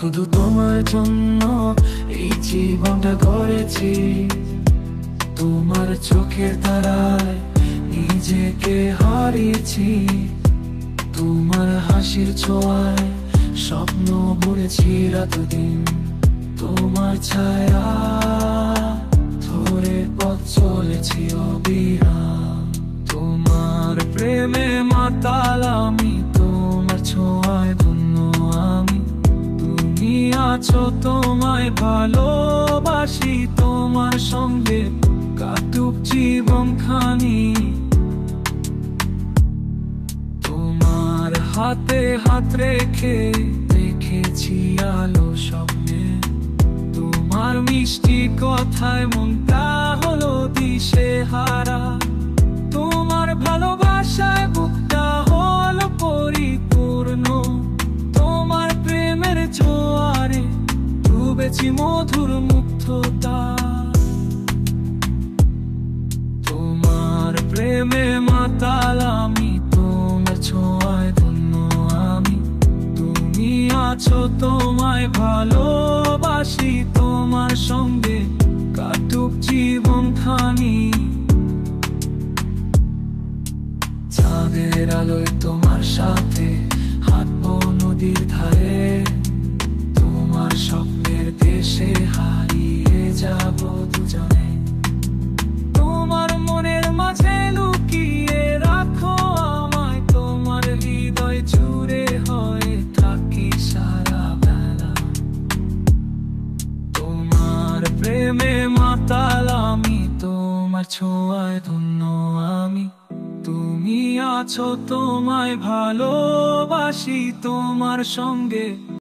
শুধু তোমার জন্য এই জীবনটা গড়েছি, তোমার চোখের তারায় নিজেকে হারিয়েছি, তোমার হাসির ছোঁয়ায় স্বপ্ন বুনেছি রাতদিন, তোমার ছায়া ধরে পথ চলেছি অবিরাম। তোমার প্রেমে মাতাল আমি, তোমার ছোঁয়ায় ধন্য আমি, তুমি আছো তোমায় ভালোবাসি, তোমার সঙ্গে কাটুক জীবন খানি। তোমার হাতে হাত রেখে দেখেছি আলো স্বপ্নে, তোমার মিষ্টি কথায় মনটা হলো দিশেহারা, তোমার ভালোবাসায় বুকটা হলো পরিপূর্ণ, তোমার প্রেমের জোয়ারে ডুবেছি মধুর মুগ্ধতা। তোমার প্রেমে মাতাল আমি, তোমার ছোঁয়ায় ধন্য আমি, তুমি আছো তোমায় ভালোবাসি, তোমার সঙ্গে কাটুক জীবন খানি। চাঁদের আলোয় তোমার সাথে হাঁটবো নদীর ধারে, তোমার স্বপ্নের দেশে হারিয়ে যাব দুজনে, তোমার মনের মাঝে লুকিয়ে রাখো আমায়, তোমার হৃদয় জুড়ে হয়ে থাকি সারা বেলা। তোমার প্রেমে মাতাল আমি, তোমার ছোঁয়ায় ধন্য আমি, তুমি আছো তোমায় ভালোবাসি, তোমার সঙ্গে